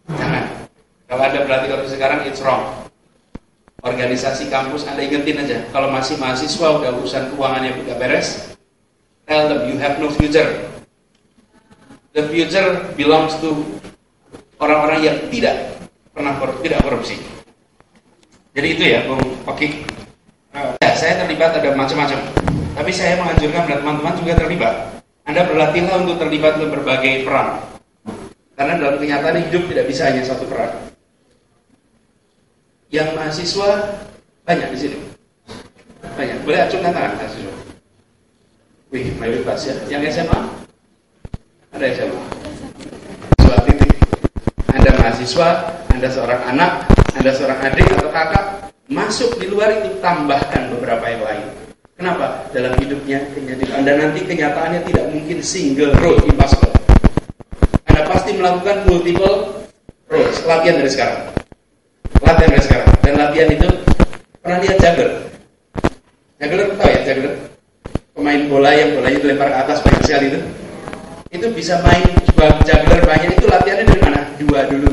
Jangan. Kalau Anda berlatih korupsi sekarang, it's wrong. Organisasi kampus Anda ingetin aja. Kalau masih mahasiswa udah urusan keuangannya tidak beres, tell them you have no future. The future belongs to orang-orang yang tidak korupsi. Jadi itu ya, Bung Oki. Ya, saya terlibat ada macam-macam. Tapi saya menganjurkan pada teman-teman juga terlibat. Anda berlatihlah untuk terlibat dalam berbagai peran. Karena dalam kenyataan hidup tidak bisa hanya satu peran. Yang mahasiswa banyak di sini. Banyak. Boleh acungkan tangan mahasiswa. Wih, mayoritas ya. Yang SMA? Ada SMA. Mahasiswa titik. Anda mahasiswa, Anda seorang anak, Anda seorang adik atau kakak, masuk di luar itu tambahkan beberapa yang lain. Kenapa? Dalam hidupnya Anda nanti kenyataannya tidak mungkin single road, impossible. Anda pasti melakukan multiple roads. Latihan dari sekarang. Latihan dari sekarang. Dan latihan itu pernah lihat juggler? Juggler tahu ya juggler? Pemain bola yang bolanya dilempar ke atas banyak sekali itu. Itu bisa main juggler banyak itu latihannya dari mana? 2 dulu.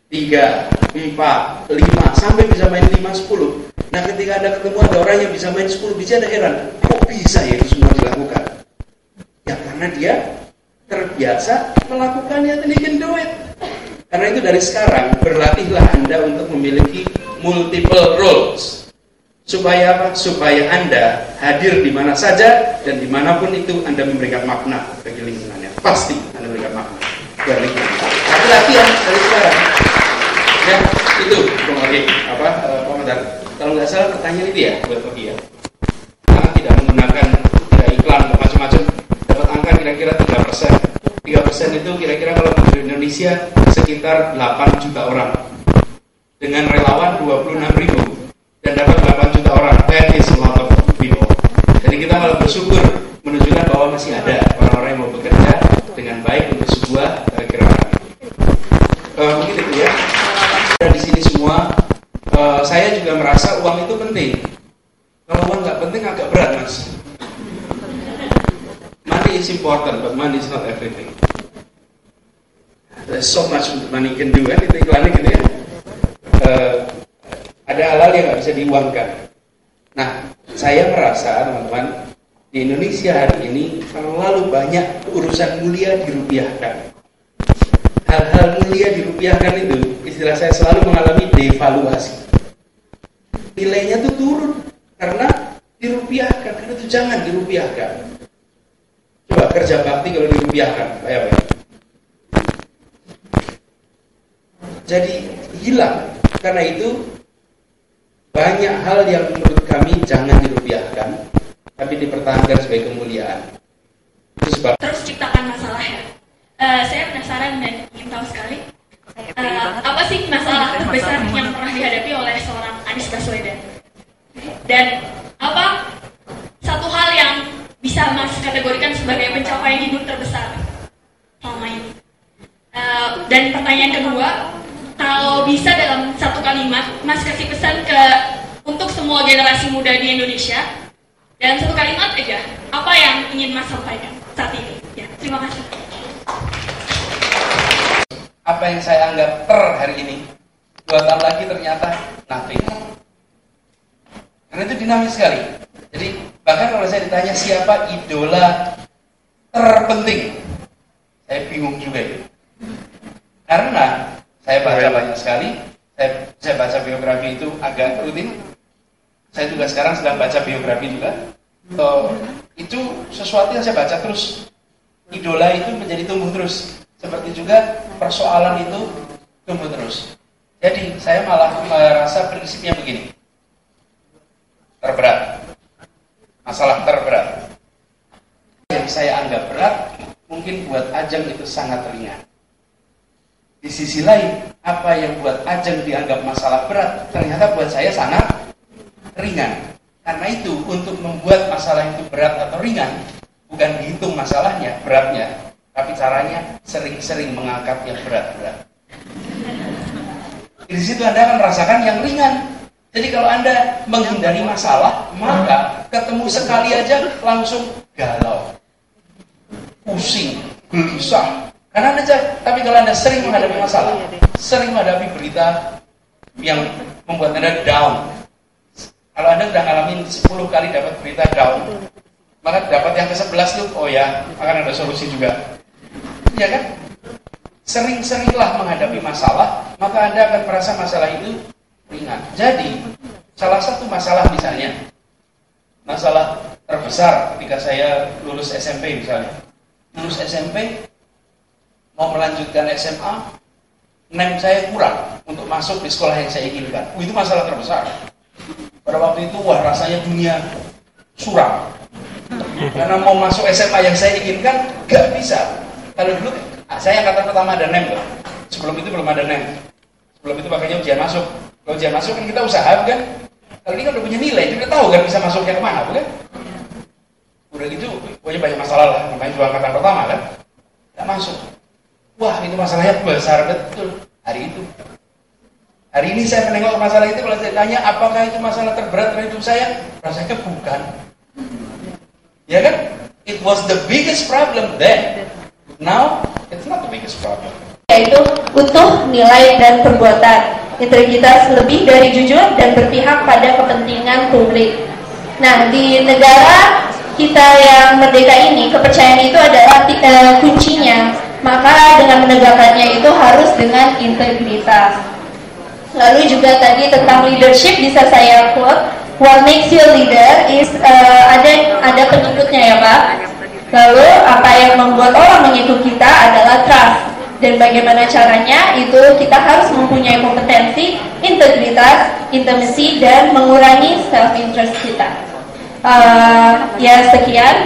3, 4, 5 sampai bisa main 5, 10. Nah, ketika Anda ketemu ada orang yang bisa main 10 biji, Anda heran, kok bisa ya itu semua dilakukan? Ya karena dia terbiasa melakukannya, dan he can do it. Karena itu dari sekarang berlatihlah Anda untuk memiliki multiple roles. Supaya apa? Supaya Anda hadir di mana saja dan dimanapun itu Anda memberikan makna bagi lingkungannya. Pasti Anda memberikan makna bagi lingkungan. Tapi latihan dari sekarang. Ya, itu komentar. Kalau nggak salah pertanyaan itu ya buat Oki ya. Karena tidak menggunakan tidak iklan atau macam-macam, dapat angka kira-kira 3%. 3% itu kira-kira kalau di Indonesia sekitar 8 juta orang. Dengan relawan 26.000 dan dapat 8 juta orang. That is a lot of people. Jadi kita malah bersyukur menunjukkan bahwa masih ada orang-orang yang mau bekerja dengan baik untuk sebuah gerakan. Mungkin itu ya. Dan di sini semua, saya juga merasa uang itu penting. Kalau uang nggak penting agak berat, Mas. Money is important, but money is not everything. There's so much money can do, kan? Itu iklannya gitu ya. Ada hal-hal yang nggak bisa diuangkan. Nah, saya merasa teman-teman di Indonesia hari ini terlalu banyak urusan mulia dirupiahkan. Hal-hal mulia dirupiahkan itu, istilah saya selalu mengalami devaluasi. Nilainya tuh turun karena dirupiahkan, karena itu jangan dirupiahkan. Coba kerja bakti kalau dirupiahkan, kayak apa? Jadi hilang. Karena itu banyak hal yang menurut kami jangan dirupiahkan, tapi dipertahankan sebagai kemuliaan. Itu sebab. Terus ciptakan masalah ya. Saya penasaran dan ingin tahu sekali apa sih masalah terbesar yang pernah dihadapi oleh seorang Anies Baswedan, dan apa satu hal yang bisa Mas kategorikan sebagai pencapaian hidup terbesar selama ini. Dan pertanyaan kedua, kalau bisa dalam satu kalimat Mas kasih pesan untuk semua generasi muda di Indonesia, dalam satu kalimat aja, apa yang ingin Mas sampaikan saat ini? Ya, terima kasih. Apa yang saya anggap hari ini, 2 tahun lagi ternyata nothing. Karena itu dinamis sekali. Jadi bahkan kalau saya ditanya siapa idola terpenting, saya bingung juga itu. Karena saya baca banyak sekali, saya baca biografi itu agak rutin. Saya juga sekarang sedang baca biografi juga. Itu sesuatu yang saya baca terus. Idola itu menjadi tumbuh terus. Seperti juga persoalan itu tumbuh terus. Jadi saya malah merasa prinsipnya begini. Terberat. Masalah terberat. Yang saya anggap berat, mungkin buat Ajeng itu sangat ringan. Di sisi lain, apa yang buat Ajeng dianggap masalah berat, ternyata buat saya sangat ringan. Karena itu, untuk membuat masalah itu berat atau ringan, bukan dihitung masalahnya, beratnya, tapi caranya sering-sering mengangkat yang berat-berat. Di situ Anda akan merasakan yang ringan. Jadi kalau Anda menghindari masalah, maka ketemu sekali aja langsung galau, pusing, gelisah. Karena Anda, tapi kalau Anda sering menghadapi masalah, sering menghadapi berita yang membuat Anda down. Kalau Anda sudah ngalamin 10 kali dapat berita down, maka dapat yang ke-11 tuh, oh ya, akan ada solusi juga. Ya kan? Sering-seringlah menghadapi masalah, maka Anda akan merasa masalah itu ringan. Jadi, salah satu masalah misalnya, masalah terbesar ketika saya lulus SMP misalnya. Lulus SMP, mau melanjutkan SMA, NEM saya kurang untuk masuk di sekolah yang saya inginkan. Itu masalah terbesar. Pada waktu itu, wah rasanya dunia suram. Karena mau masuk SMA yang saya inginkan, gak bisa. Kalau dulu, saya angkatan pertama ada NEM loh. Sebelum itu belum ada NEM. Sebelum itu pakainya ujian masuk. Kalau ujian masuk kan kita usaha, kan? Kalau ini kan udah punya nilai, kita tahu kan bisa masuknya kemana, bukan? Udah gitu, pokoknya banyak masalah lah. Namanya juga angkatan pertama kan? Gak masuk. Wah, itu masalahnya besar betul hari itu. Hari ini saya menengok masalah itu, kalau saya tanya apakah itu masalah terberat dalam hidup saya, rasanya bukan. Ya kan? It was the biggest problem then. Now, it's not the biggest problem. Yaitu utuh nilai dan perbuatan, integritas lebih dari jujur dan berpihak pada kepentingan publik. Nah, di negara kita yang merdeka ini, kepercayaan itu adalah kuncinya. Maka dengan menegakkannya itu harus dengan integritas. Lalu juga tadi tentang leadership bisa saya quote, what makes you a leader is ada pengikutnya ya Pak. Lalu apa yang membuat orang mengikut kita adalah trust. Dan bagaimana caranya itu kita harus mempunyai kompetensi, integritas, intimacy, dan mengurangi self interest kita. Ya sekian.